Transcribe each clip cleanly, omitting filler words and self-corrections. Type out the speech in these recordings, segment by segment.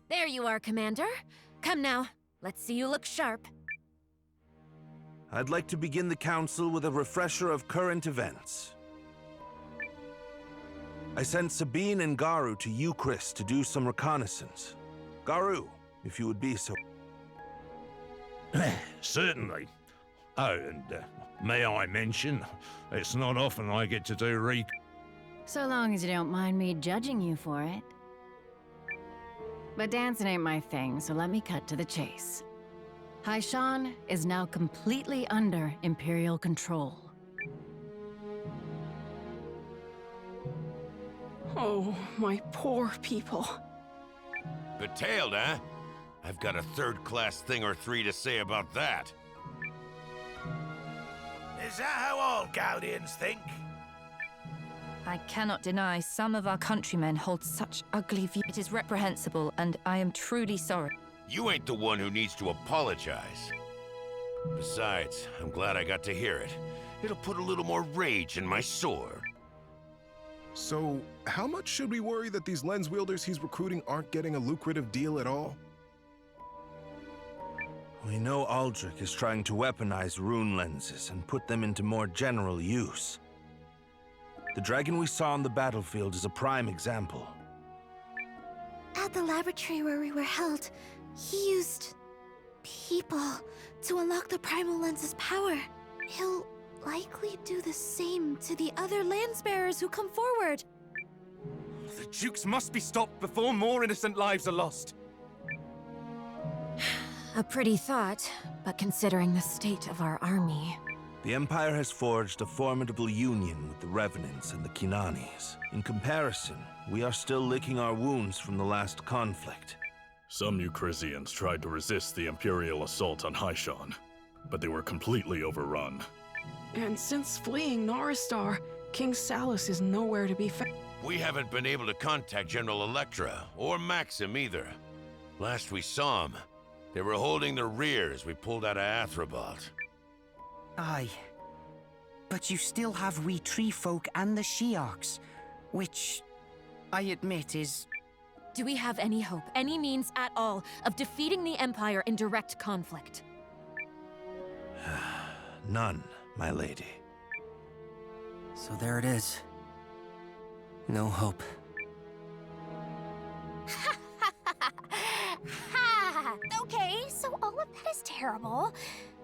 There you are, Commander. Come now, let's see you look sharp. I'd like to begin the council with a refresher of current events. I sent Sabine and Garu to Eucharist to do some reconnaissance. Garu, if you would be so... Certainly. Oh, and may I mention, it's not often I get to do So long as you don't mind me judging you for it. But dancing ain't my thing, so let me cut to the chase. Haishan is now completely under Imperial control. Oh, my poor people. Detailed, huh? I've got a third-class thing or three to say about that. Is that how all Galdeans think? I cannot deny some of our countrymen hold such ugly views. It is reprehensible, and I am truly sorry. You ain't the one who needs to apologize. Besides, I'm glad I got to hear it. It'll put a little more rage in my sword. So, how much should we worry that these lens wielders he's recruiting aren't getting a lucrative deal at all? We know Aldrich is trying to weaponize rune lenses and put them into more general use. The dragon we saw on the battlefield is a prime example. At the laboratory where we were held, he used... people to unlock the primal lens's power. He'll likely do the same to the other lance-bearers who come forward. The Dukes must be stopped before more innocent lives are lost. A pretty thought, but considering the state of our army... The Empire has forged a formidable union with the Revenants and the Kinanis. In comparison, we are still licking our wounds from the last conflict. Some Euchrisians tried to resist the Imperial assault on Haishan, but they were completely overrun. And since fleeing Naristar, King Salus is nowhere to be found. We haven't been able to contact General Electra, or Maxim either. Last we saw them, they were holding the rear as we pulled out of Athrobalt. Aye. But you still have we tree folk and the Sheoks, which, I admit, is... Do we have any hope, any means at all, of defeating the Empire in direct conflict? None, my lady. So there it is. No hope. Okay, so all of that is terrible,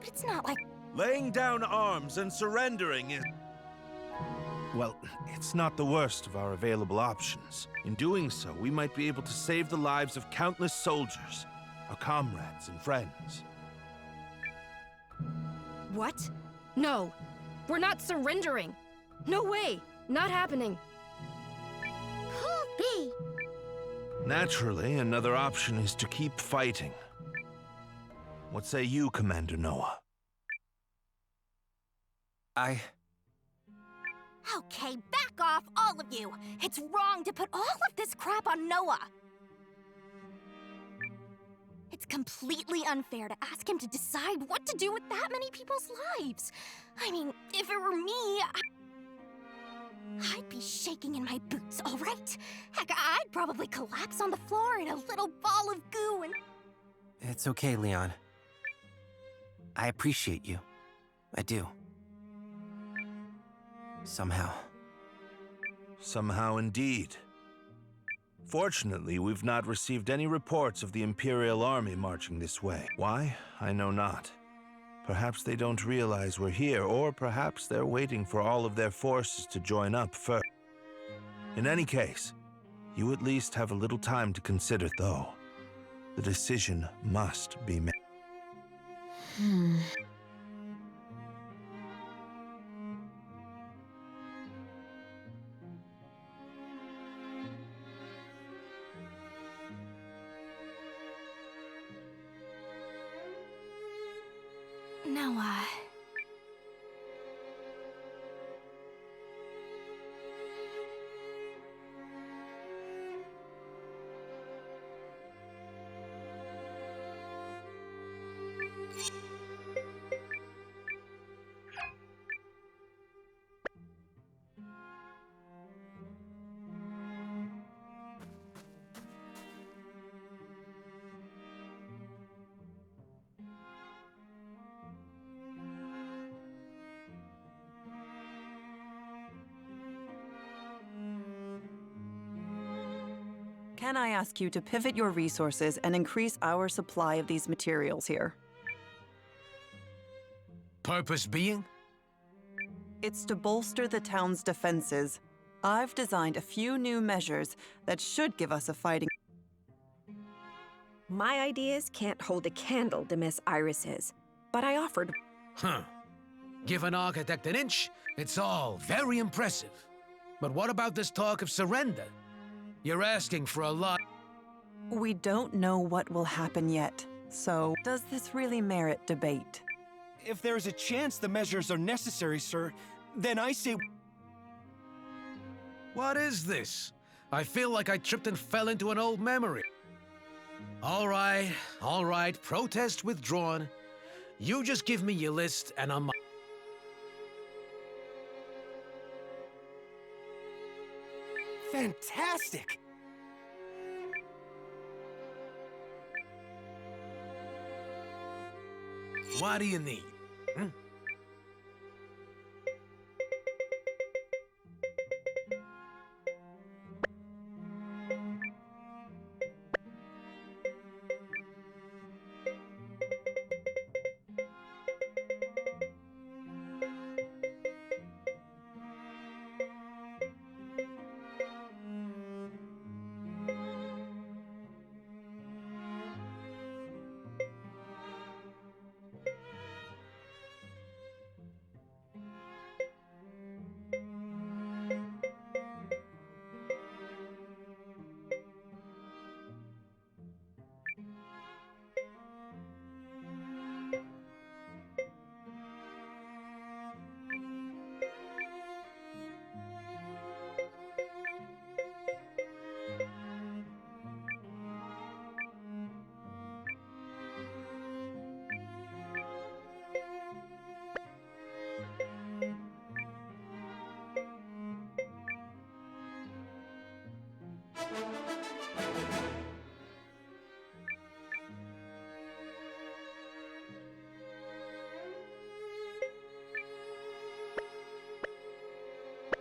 but it's not like... Laying down arms and surrendering is... Well, it's not the worst of our available options. In doing so, we might be able to save the lives of countless soldiers, our comrades and friends. What? No. We're not surrendering. No way. Not happening. Could be. Naturally, another option is to keep fighting. What say you, Commander Noah? Okay, back off, all of you! It's wrong to put all of this crap on Noah! It's completely unfair to ask him to decide what to do with that many people's lives. I mean, if it were me, I'd be shaking in my boots, all right? Heck, I'd probably collapse on the floor in a little ball of goo and... It's okay, Leon. I appreciate you. I do. Somehow. Somehow indeed. Fortunately, we've not received any reports of the Imperial Army marching this way. Why? I know not. Perhaps they don't realize we're here, or perhaps they're waiting for all of their forces to join up first. In any case, you at least have a little time to consider, though. The decision must be made. Noah... Can I ask you to pivot your resources and increase our supply of these materials here? Purpose being? It's to bolster the town's defenses. I've designed a few new measures that should give us a fighting... My ideas can't hold a candle to Miss Iris's, but I offered... Huh. Give an architect an inch, it's all very impressive. But what about this talk of surrender? You're asking for a lot. We don't know what will happen yet, so does this really merit debate? If there's a chance the measures are necessary, sir, then I say... What is this? I feel like I tripped and fell into an old memory. All right, protest withdrawn. You just give me your list and I'm... Fantastic! What do you need? Hmm?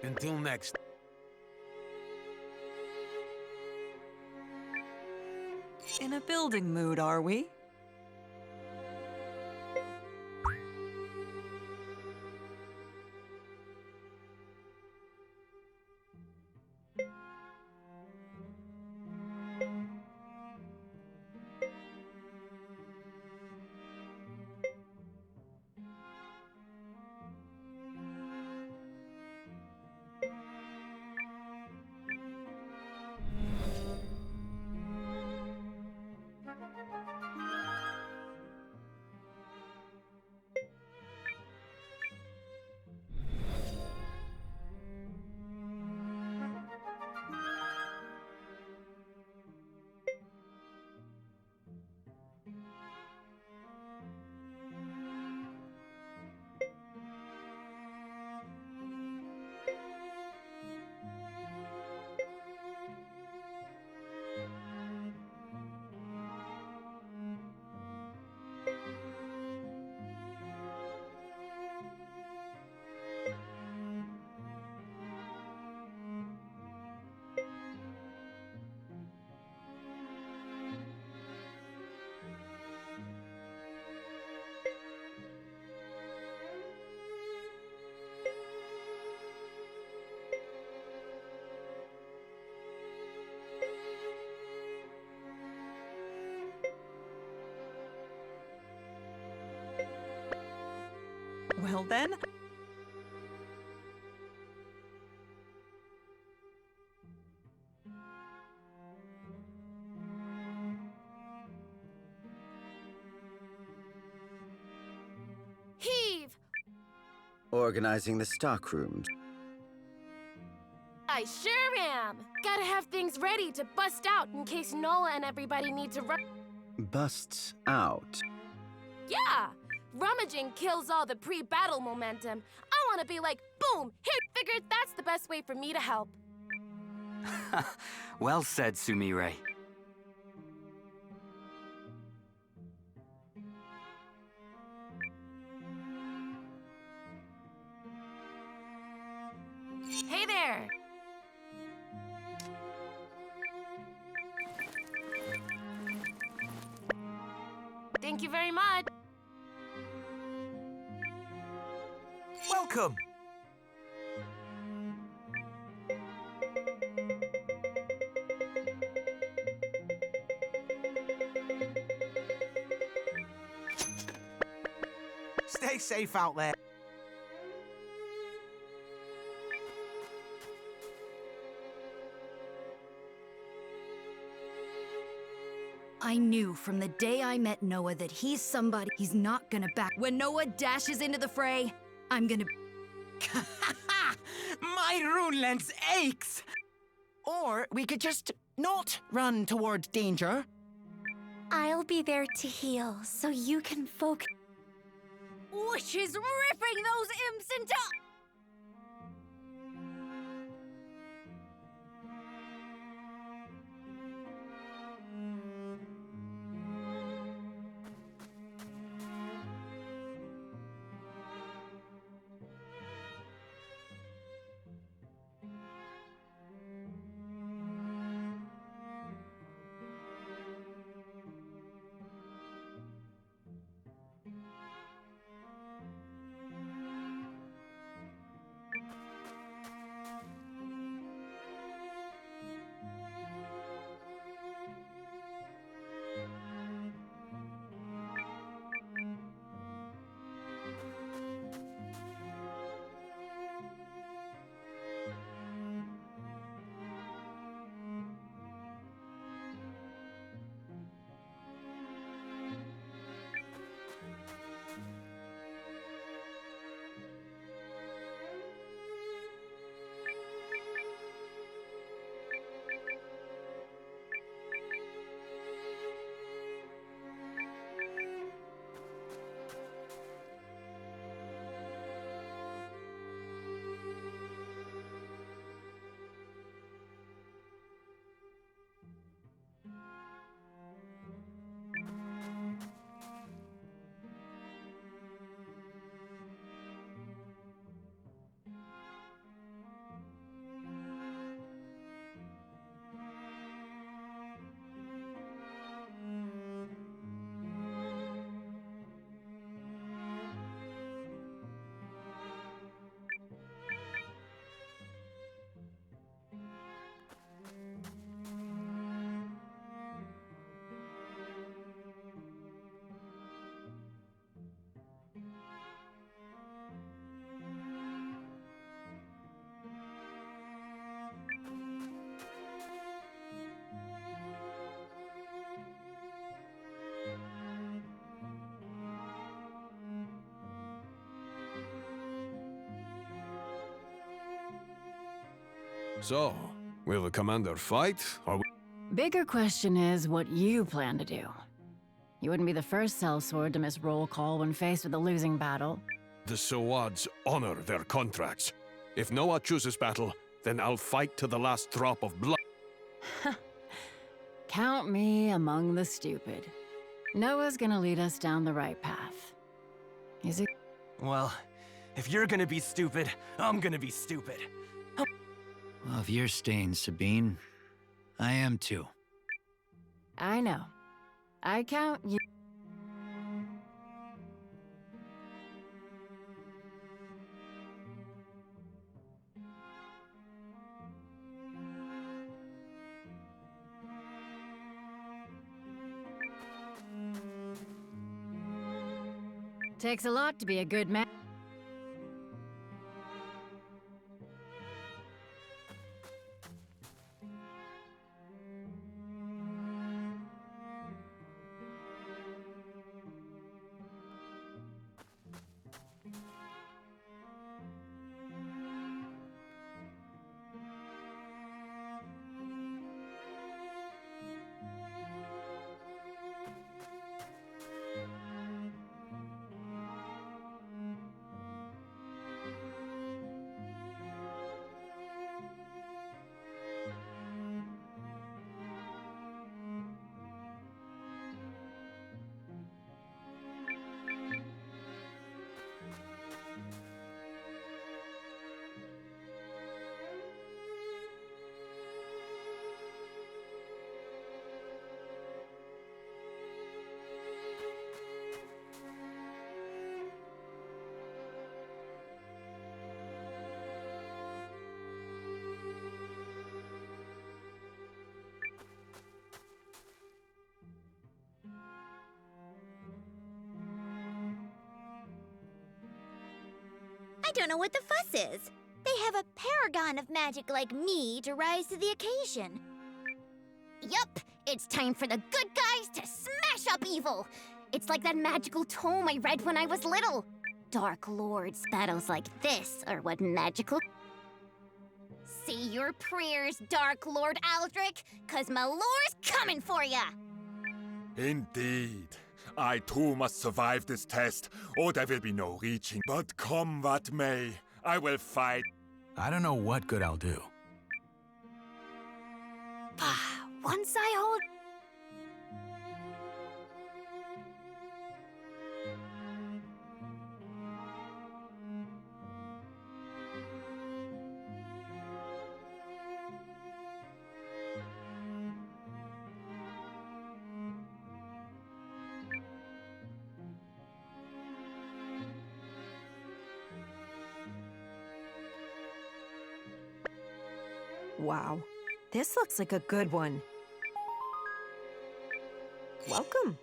Until next. In a building mood, are we? Well then... Heave! Organizing the stockrooms. I sure am! Gotta have things ready to bust out in case Nola and everybody need to run. Busts out. Yeah! Rummaging kills all the pre-battle momentum. I wanna be like, boom! Here, figured that's the best way for me to help. Well said, Sumire. Hey there! Thank you very much. Welcome. Stay safe out there. I knew from the day I met Noah that he's somebody he's not gonna back. When Noah dashes into the fray, I'm gonna... My rune lens aches! Or we could just not run toward danger. I'll be there to heal, so you can focus. Which is ripping those imps into... So, will the commander fight, or... Bigger question is what you plan to do. You wouldn't be the first sellsword to miss roll call when faced with a losing battle. The Sawads honor their contracts. If Noah chooses battle, then I'll fight to the last drop of blood. Count me among the stupid. Noah's gonna lead us down the right path. Is he? Well, if you're gonna be stupid, I'm gonna be stupid. Well, if you're staying, Sabine, I am too. I know. I count you. Takes a lot to be a good man. don't know what the fuss is. They have a paragon of magic like me to rise to the occasion. Yup, it's time for the good guys to smash up evil. It's like that magical tome I read when I was little. Dark Lords battles like this are what magical... Say your prayers, Dark Lord Aldrich, 'cause my lore's coming for ya! Indeed. I too must survive this test, or there will be no reaching. But come what may, I will fight. I don't know what good I'll do. Once I hold... Wow. This looks like a good one. Welcome.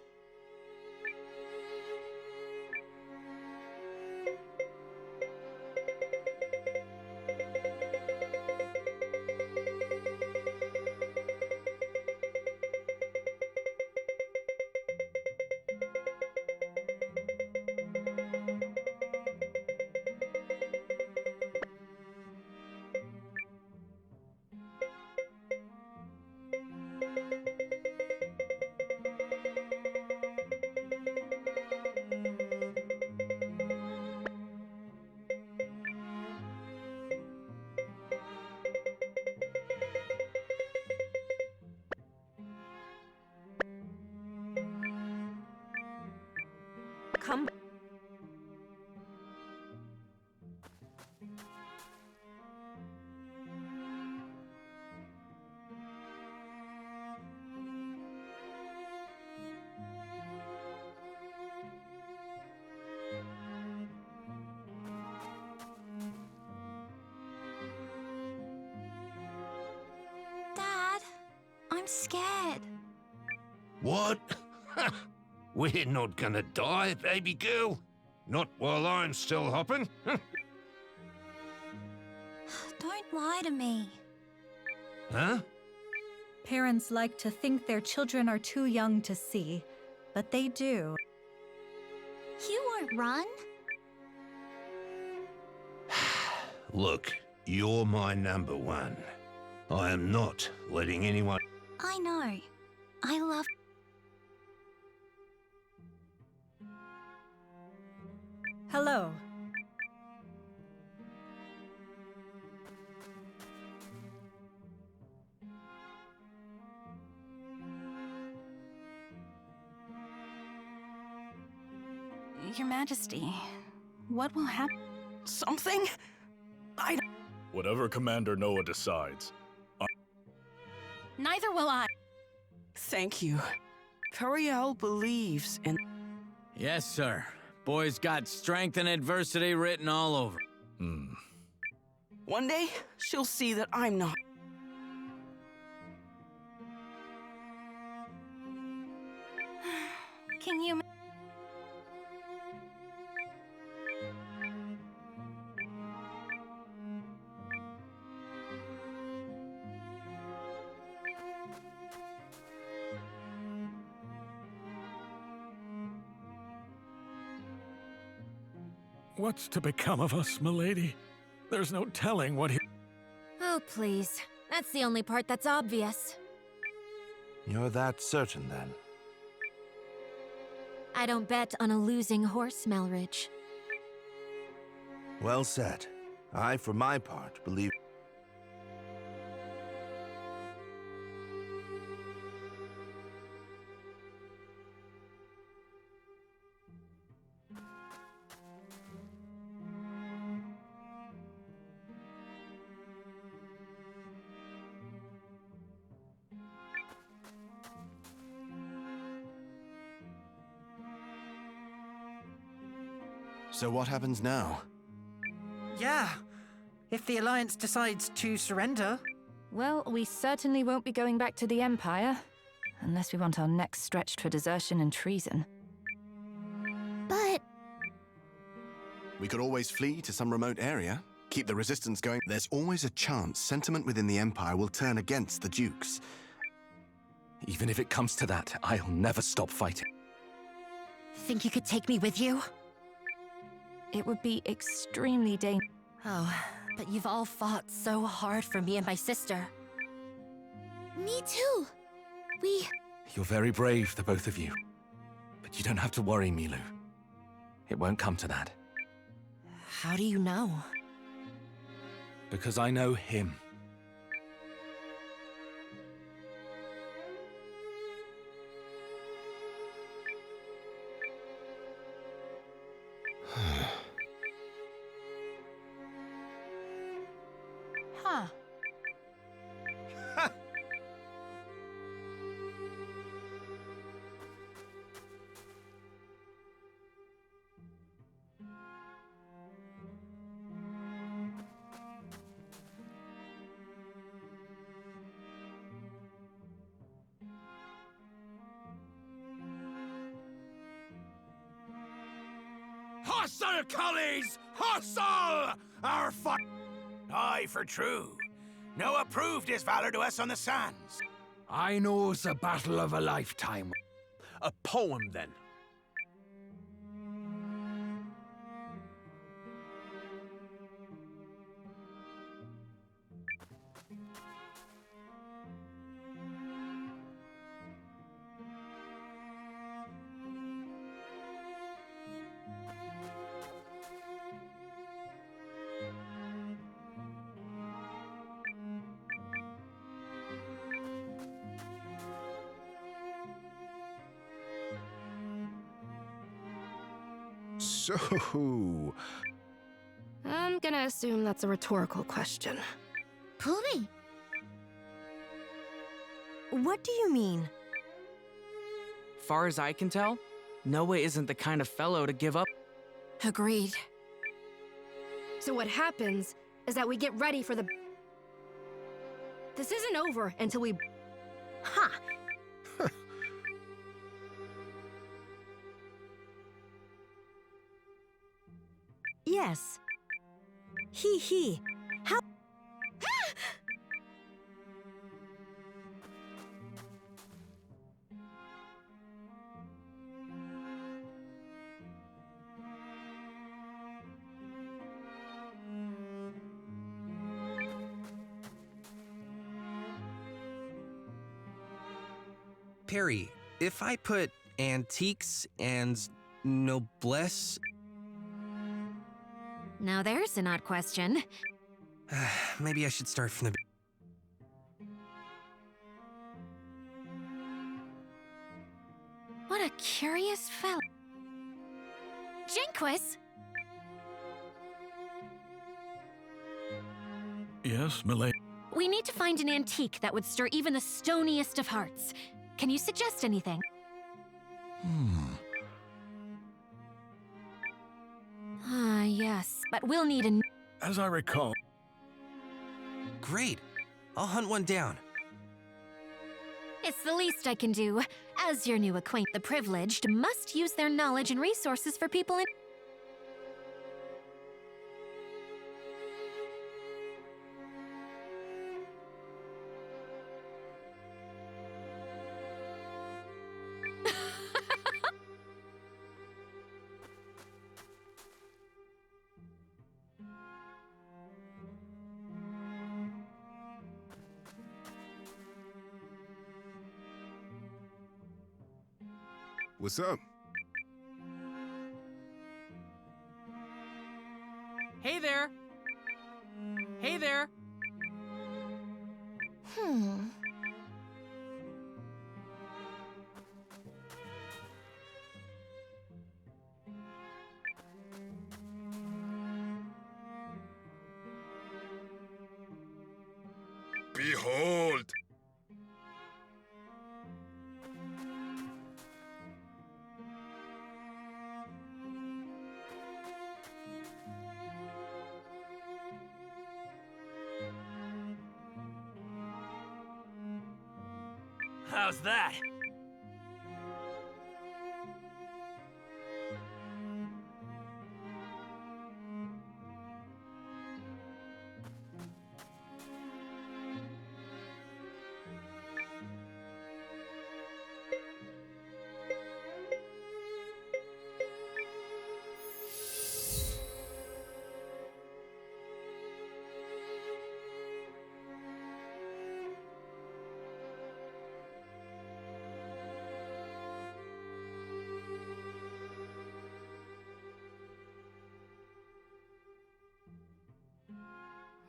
Come. Dad, I'm scared. What? We're not gonna die, baby girl. Not while I'm still hopping. Don't lie to me. Huh? Parents like to think their children are too young to see, but they do. You won't run? Look, you're my number one. I am not letting anyone... I know. I love... Hello. Your Majesty, what will happen? Something? Whatever Commander Noah decides. Neither will I. Thank you. Periel believes in... Yes, sir. Boy's got strength and adversity written all over. One day, she'll see that I'm not. Can you... What's to become of us, milady? There's no telling what he... Oh, please. That's the only part that's obvious. You're that certain, then? I don't bet on a losing horse, Melridge. Well said. I, for my part, believe... So what happens now? Yeah. If the Alliance decides to surrender... Well, we certainly won't be going back to the Empire. Unless we want our necks stretched for desertion and treason. But... We could always flee to some remote area, keep the resistance going. There's always a chance sentiment within the Empire will turn against the Dukes. Even if it comes to that, I'll never stop fighting. Think you could take me with you? It would be extremely dangerous. Oh, but you've all fought so hard for me and my sister. Me too. You're very brave, the both of you. But you don't have to worry, Milu. It won't come to that. How do you know? Because I know him. Huh. Hostile collies! Hostile! Our fight! Aye, for true. Noah proved his valor to us on the sands. I knows the battle of a lifetime. A poem, then. So... I'm gonna assume that's a rhetorical question. Pumi! What do you mean? Far as I can tell, Noah isn't the kind of fellow to give up. Agreed. So what happens is that we get ready for the... This isn't over until we... Ha! Yes. He. How? Perry, if I put antiques and noblesse... Now there's an odd question. Maybe I should start from the... What a curious fellow. Jinquis! Yes, milady? We need to find an antique that would stir even the stoniest of hearts. Can you suggest anything? Ah, yes, but we'll need a... As I recall... Great. I'll hunt one down. It's the least I can do. As your new acquaintance, the privileged must use their knowledge and resources for people in... What's up? Hey there! Hey there! Behold! How's that?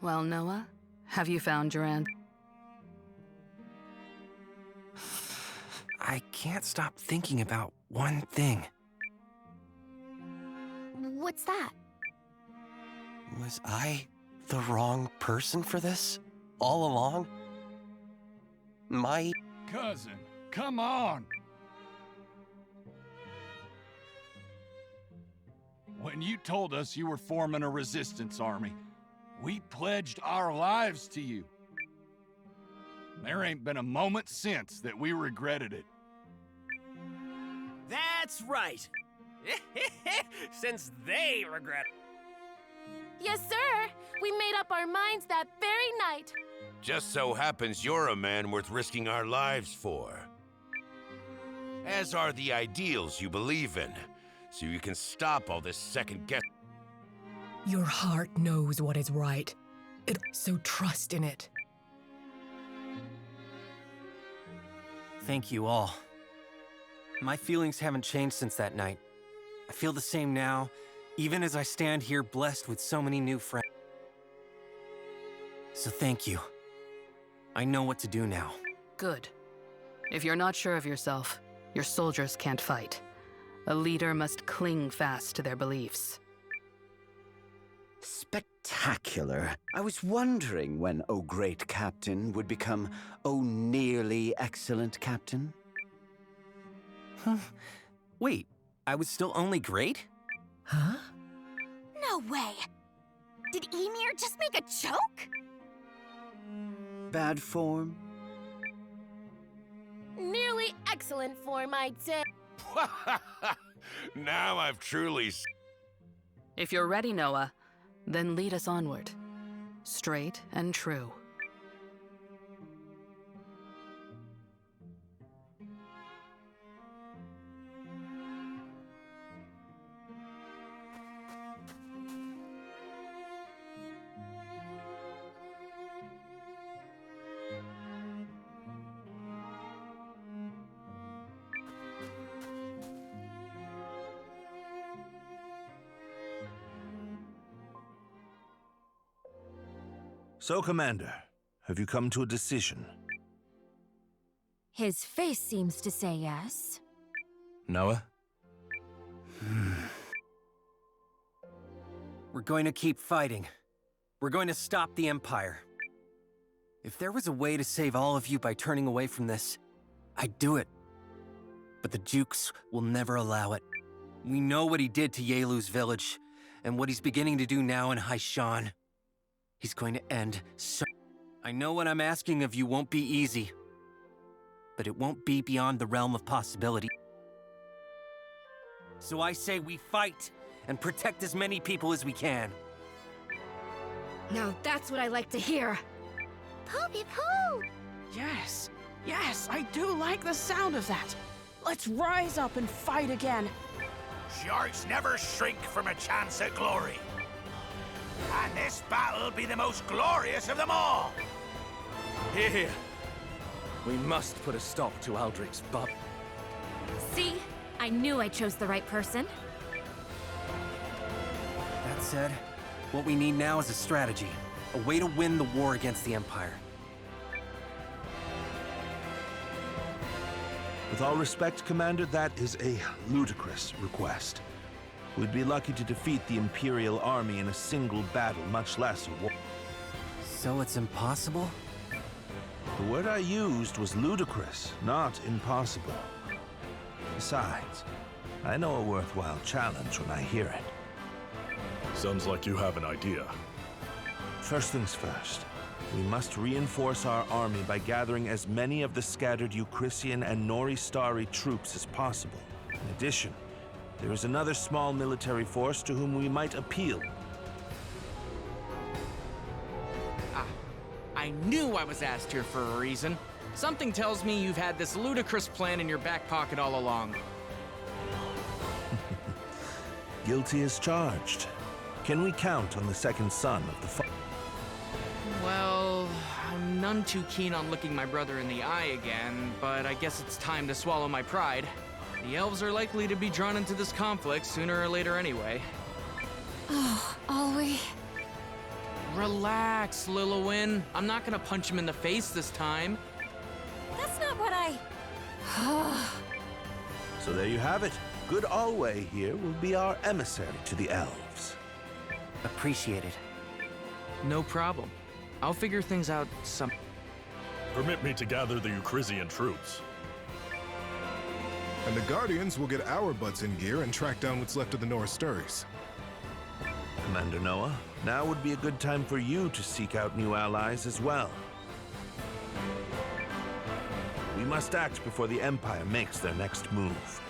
Well, Noah, have you found your aunt? I can't stop thinking about one thing. What's that? Was I the wrong person for this? All along? My... Cousin, come on! When you told us you were forming a resistance army, we pledged our lives to you. There ain't been a moment since that we regretted it. That's right. Since they regret it. Yes, sir. We made up our minds that very night. Just so happens you're a man worth risking our lives for. As are the ideals you believe in, so you can stop all this second guess. Your heart knows what is right. So trust in it. Thank you all. My feelings haven't changed since that night. I feel the same now, even as I stand here blessed with so many new friends. So thank you. I know what to do now. Good. If you're not sure of yourself, your soldiers can't fight. A leader must cling fast to their beliefs. Spectacular. I was wondering when O Great Captain would become O Nearly Excellent Captain. Wait, I was still only great? Huh? No way! Did Ymir just make a joke? Bad form? Nearly excellent form, I'd say. Now I've truly... If you're ready, Noah, then lead us onward. Straight and true. So, Commander, have you come to a decision? His face seems to say yes. Noah? We're going to keep fighting. We're going to stop the Empire. If there was a way to save all of you by turning away from this, I'd do it. But the Dukes will never allow it. We know what he did to Yelu's village, and what he's beginning to do now in Haishan. He's going to end so... I know what I'm asking of you won't be easy, but it won't be beyond the realm of possibility. So I say we fight and protect as many people as we can. Now that's what I like to hear. Poopy poo! Yes, yes, I do like the sound of that. Let's rise up and fight again. Sharks never shrink from a chance at glory. And this battle'll be the most glorious of them all! Here. We must put a stop to Aldrich's bub. See? I knew I chose the right person. That said, what we need now is a strategy. A way to win the war against the Empire. With all respect, Commander, that is a ludicrous request. We'd be lucky to defeat the Imperial army in a single battle, much less a war. So it's impossible? The word I used was ludicrous, not impossible. Besides, I know a worthwhile challenge when I hear it. Sounds like you have an idea. First things first. We must reinforce our army by gathering as many of the scattered Eucrisian and Noristari troops as possible. In addition, there is another small military force to whom we might appeal. I knew I was asked here for a reason. Something tells me you've had this ludicrous plan in your back pocket all along. Guilty as charged. Can we count on the second son of the Well, I'm none too keen on looking my brother in the eye again, but I guess it's time to swallow my pride. The elves are likely to be drawn into this conflict sooner or later anyway. Oh, are we? Relax, Lilowin. I'm not gonna punch him in the face this time. That's not what I... So there you have it. Good Alway here will be our emissary to the elves. Appreciate it. No problem. I'll figure things out some... Permit me to gather the Eucrisian troops. And the Guardians will get our butts in gear and track down what's left of the Norse Sturries. Commander Noah, now would be a good time for you to seek out new allies as well. We must act before the Empire makes their next move.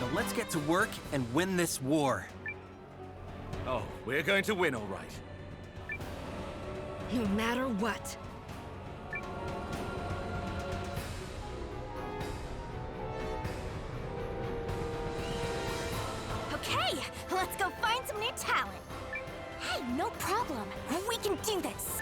Now let's get to work and win this war. Oh, we're going to win, all right. No matter what. Okay, let's go find some new talent. Hey, no problem. We can do this.